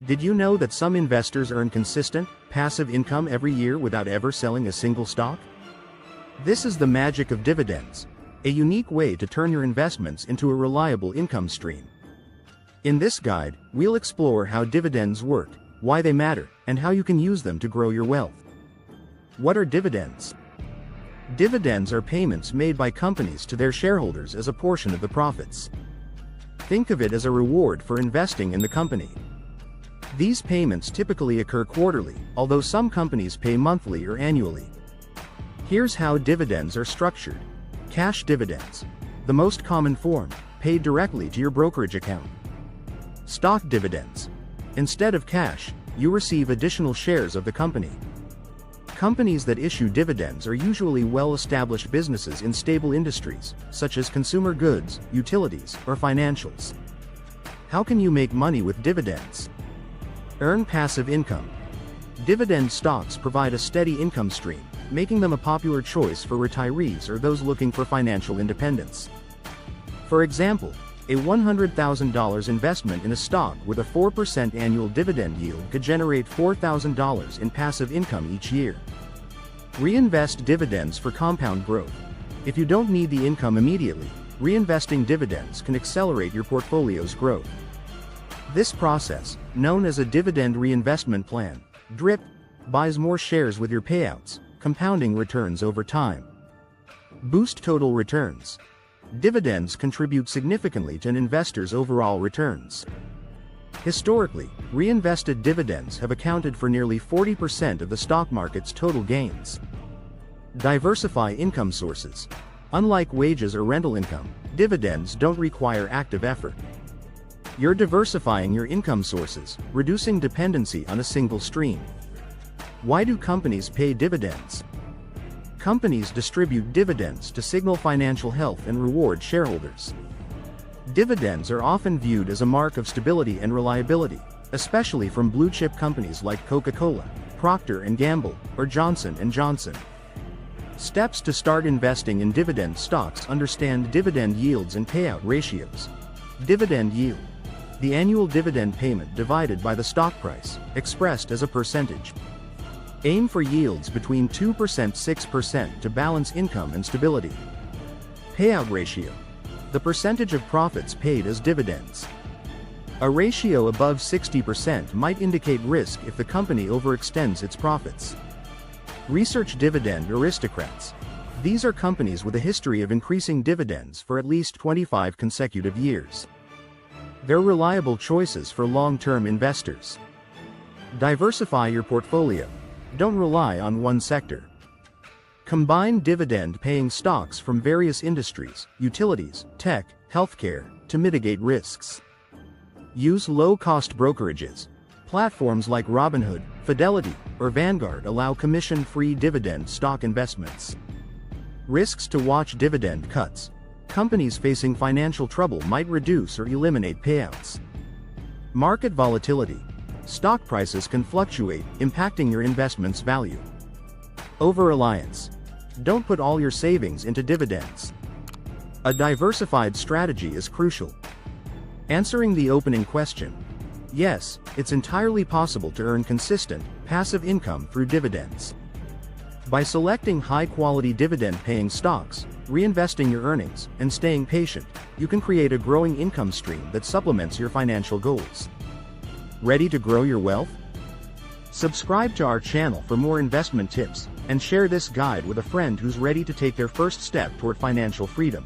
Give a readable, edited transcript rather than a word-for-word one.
Did you know that some investors earn consistent, passive income every year without ever selling a single stock? This is the magic of dividends, a unique way to turn your investments into a reliable income stream. In this guide, we'll explore how dividends work, why they matter, and how you can use them to grow your wealth. What are dividends? Dividends are payments made by companies to their shareholders as a portion of the profits. Think of it as a reward for investing in the company. These payments typically occur quarterly, although some companies pay monthly or annually. Here's how dividends are structured. Cash dividends. The most common form, paid directly to your brokerage account. Stock dividends. Instead of cash, you receive additional shares of the company. Companies that issue dividends are usually well-established businesses in stable industries, such as consumer goods, utilities, or financials. How can you make money with dividends? Earn passive income. Dividend stocks provide a steady income stream, making them a popular choice for retirees or those looking for financial independence. For example, a $100,000 investment in a stock with a 4% annual dividend yield could generate $4,000 in passive income each year. Reinvest dividends for compound growth. If you don't need the income immediately, reinvesting dividends can accelerate your portfolio's growth. This process, known as a dividend reinvestment plan, DRIP, buys more shares with your payouts, compounding returns over time. Boost total returns. Dividends contribute significantly to an investor's overall returns. Historically, reinvested dividends have accounted for nearly 40% of the stock market's total gains. Diversify income sources. Unlike wages or rental income, dividends don't require active effort. You're diversifying your income sources, reducing dependency on a single stream. Why do companies pay dividends? Companies distribute dividends to signal financial health and reward shareholders. Dividends are often viewed as a mark of stability and reliability, especially from blue-chip companies like Coca-Cola, Procter & Gamble, or Johnson & Johnson. Steps to start investing in dividend stocks. Understand dividend yields and payout ratios. Dividend yield. The annual dividend payment divided by the stock price, expressed as a percentage. Aim for yields between 2%–6% to balance income and stability. Payout ratio. The percentage of profits paid as dividends. A ratio above 60% might indicate risk if the company overextends its profits. Research dividend aristocrats. These are companies with a history of increasing dividends for at least 25 consecutive years. They're reliable choices for long-term investors. Diversify your portfolio. Don't rely on one sector. Combine dividend-paying stocks from various industries, utilities, tech, healthcare, to mitigate risks. Use low-cost brokerages. Platforms like Robinhood, Fidelity, or Vanguard allow commission-free dividend stock investments. Risks to watch. Dividend cuts. Companies facing financial trouble might reduce or eliminate payouts. Market volatility. Stock prices can fluctuate, impacting your investment's value. Over-reliance. Don't put all your savings into dividends. A diversified strategy is crucial. Answering the opening question. Yes, it's entirely possible to earn consistent, passive income through dividends. By selecting high-quality dividend-paying stocks, reinvesting your earnings, and staying patient, you can create a growing income stream that supplements your financial goals. Ready to grow your wealth? Subscribe to our channel for more investment tips, and share this guide with a friend who's ready to take their first step toward financial freedom.